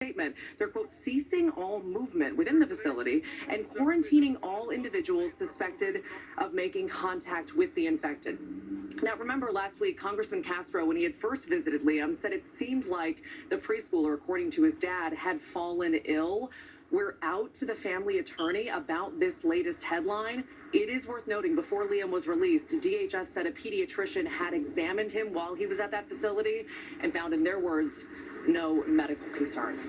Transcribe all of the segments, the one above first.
Statement. They're, quote, ceasing all movement within the facility and quarantining all individuals suspected of making contact with the infected. Now, remember last week, Congressman Castro, when he had first visited Liam, said it seemed like the preschooler, according to his dad, had fallen ill. We're out to the family attorney about this latest headline. It is worth noting, before Liam was released, DHS said a pediatrician had examined him while he was at that facility and found, in their words, no medical concerns.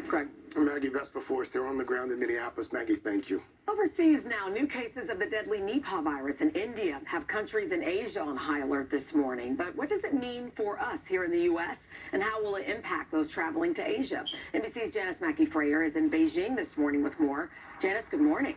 Greg. Maggie Vespa-Force, they're on the ground in Minneapolis. Maggie, thank you. Overseas now, new cases of the deadly Nipah virus in India have countries in Asia on high alert this morning. But what does it mean for us here in the U.S., and how will it impact those traveling to Asia? NBC's Janice Mackey-Frayer is in Beijing this morning with more. Janice, good morning.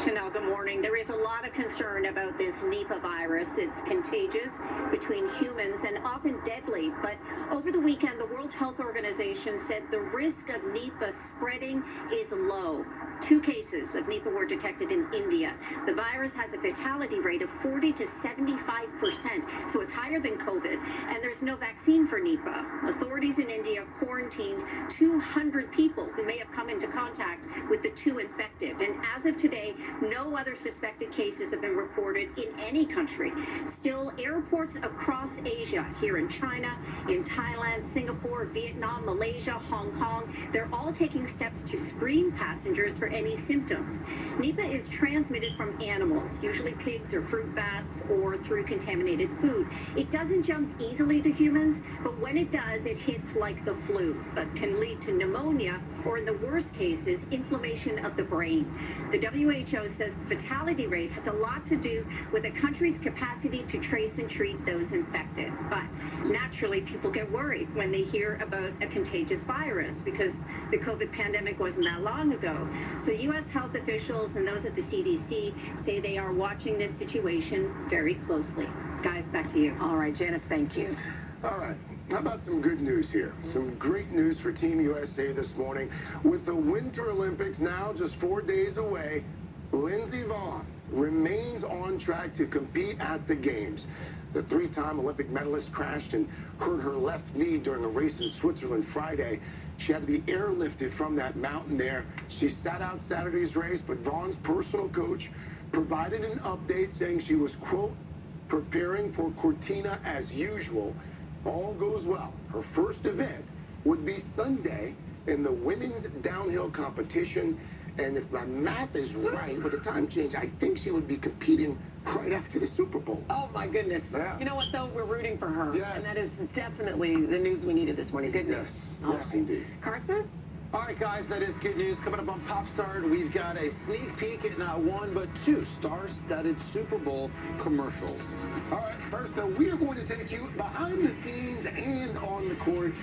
Chanel, good morning. There is a lot of concern about this Nipah virus. It's contagious between humans and often deadly. But over the weekend, the World Health Organization said the risk of Nipah spreading is low. 2 cases of Nipah were detected in India. The virus has a fatality rate of 40 to 75%, so it's higher than COVID. And there's no vaccine for Nipah. Authorities in India quarantined 200 people who may have come into contact with the 2 infected. And as of today, no other suspected cases have been reported in any country. Still, airports across Asia, here in China, in Thailand, Singapore, Vietnam, Malaysia, Hong Kong, they're all taking steps to screen passengers for any symptoms. Nipah is transmitted from animals, usually pigs or fruit bats, or through contaminated food. It doesn't jump easily to humans, but when it does, it hits like the flu, but can lead to pneumonia, or in the worst cases, inflammation of the brain. The WHO says the fatality rate has a lot to do with a country's capacity to trace and treat those infected. But naturally, people get worried when they hear about a contagious virus because the COVID pandemic wasn't that long ago. So U.S. health officials and those at the CDC say they are watching this situation very closely. Guys, back to you. All right, Janice, thank you. All right. How about some good news here? Some great news for Team USA this morning. With the Winter Olympics now just 4 days away, Lindsey Vonn remains on track to compete at the Games. The 3-time Olympic medalist crashed and hurt her left knee during a race in Switzerland Friday. She had to be airlifted from that mountain there. She sat out Saturday's race, but Vonn's personal coach provided an update saying she was, quote, preparing for Cortina as usual. All goes well. Her first event would be Sunday in the women's downhill competition. And if my math is right, with the time change, I think she would be competing right after the Super Bowl. Oh, my goodness. Yeah. You know what, though? We're rooting for her. Yes. And that is definitely the news we needed this morning. Good news. Yes, yes, indeed. Carson? All right, guys, that is good news. Coming up on Pop Start, we've got a sneak peek at not 1, but 2 star-studded Super Bowl commercials. All right, first, we are going to take you behind the scenes and on the court